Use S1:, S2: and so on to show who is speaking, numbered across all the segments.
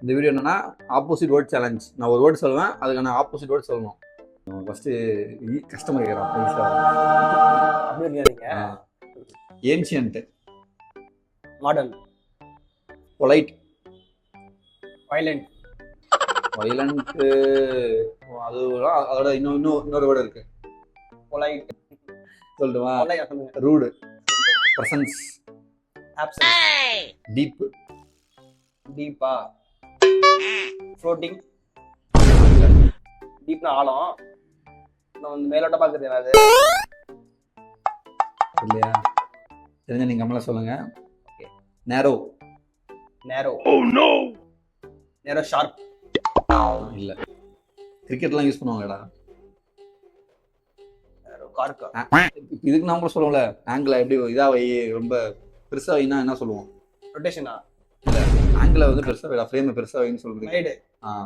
S1: இந்த வீடியோ என்னன்னா opposite word challenge. நான் ஒரு வேர்டு சொல்லுவேன், அதுக்கான ஆப்போசிட் வேர்ட் சொல்லணும். ஃபர்ஸ்ட் கஸ்டமர் கேட்குறான்.
S2: அப்படி இல்லையா?
S1: Ancient,
S2: modern,
S1: polite,
S2: violent,
S1: violent. அது அதோட இன்னொரு வேர்டு இருக்கு.
S2: பொலைட்,
S1: சொல்லட்டுமா?
S2: சொல்லுங்க.
S1: ரூடு, பிரசன்ஸ்,
S2: ஆப்சன்ஸ்,
S1: டீப்,
S2: டீப்பா, ஃப்ளோட்டிங். டீப்னா ஆழம். நான் வந்து மேலோட்ட பார்க்குறது என்னது
S1: இல்லையா? தெரிஞ்ச நீங்க கம்மல சொல்லுங்க. நேரோ,
S2: நேரோ, நேரோ ஷார்ப்.
S1: இல்ல. கிரிக்கெட்லாம் யூஸ் பண்ணுவாங்கடா.
S2: நேரோ கார்க்கா.
S1: இதுக்கு நாம சொல்லுவோம்ல, ஆங்கிள் எப்படி இதா வை, ரொம்ப பெருசா வைனா என்ன சொல்லுவோம்?
S2: ரொட்டேஷனா?
S1: இல்ல, ஆங்கிள் வந்து பெருசா வைடா, ஃப்ரேம் பெருசா வைன்னு சொல்றது.
S2: வைடு.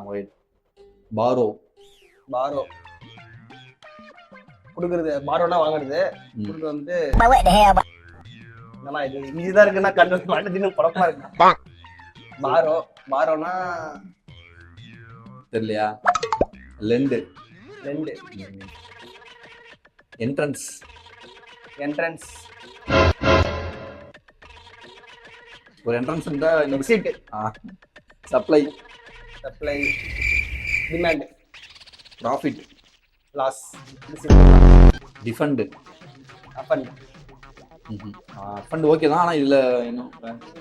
S1: வைட். பாரோ,
S2: பாரோ கொடுக்குறது. பாரோனா வாங்குறது. கொடுக்குறது வந்து என்னமா இது ஈஸிதான் இருக்குன்னா கண்ணு மாட்டேன்னு குழப்பமா இருக்கு. பாரோ, பாரோனா
S1: தெரியலையா? லெண்டு,
S2: ரெண்டு.
S1: என்ட்ரன்ஸ்,
S2: என்ட்ரன்ஸ்,
S1: ஒரு என்ட்ரன்ஸ் இருந்தா
S2: exit,
S1: supply,
S2: supply, demand,
S1: profit,
S2: loss,
S1: defend.
S2: அப்பண்ட்.
S1: ஃபண்ட் ஓகே தான், ஆனா இதுல இன்னும்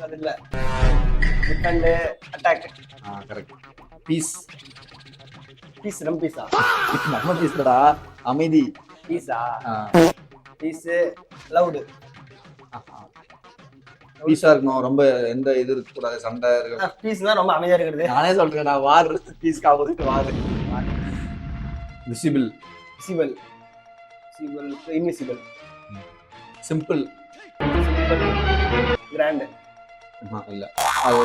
S2: அது இல்ல. Defend, attack.
S1: Correct. Piece,
S2: piece. நம்ம பீஸா?
S1: நம்ம பீஸ்டா. அமைதி.
S2: பீஸா? Piece, allowed.
S1: பீஸா இருக்கணும், ரொம்ப எந்த இது இருக்க கூடாது, சண்டை இருக்க.
S2: பீஸ்னா ரொம்ப அமைதியா இருக்கிறது.
S1: நானே சொல்றேன், நான் வார். பீஸ்க்கு opposite war. Visible,
S2: visible, visible, invisible.
S1: Simple,
S2: grand.
S1: இல்ல. அது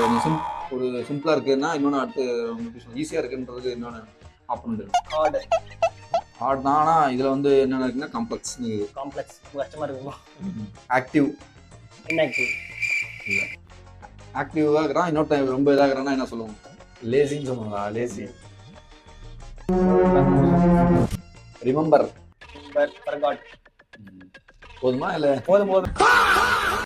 S1: ஒரு சிம்பிளா இருக்குன்னா இன்னொன்னு அடுத்து ஈஸியா இருக்குன்றது இன்னொன்னு ஆப்போனன்ட்.
S2: ஹார்ட்.
S1: ஹார்ட் தான், ஆனா இதுல வந்து என்னென்ன இருக்குன்னா காம்ப்ளெக்ஸ்.
S2: காம்ப்ளெக்ஸ் கஷ்டமா இருக்குமா?
S1: Active,
S2: inactive.
S1: இல்ல. ஆக்டிவா இருக்கிறான், இன்னொரு டைம் ரொம்ப இதாகிறான்னா என்ன சொல்லுவோம்? லேசின்னு சொல்லுவாங்க. லேசி. Remember,
S2: forgot.
S1: போதுமா இல்ல?
S2: போதும்.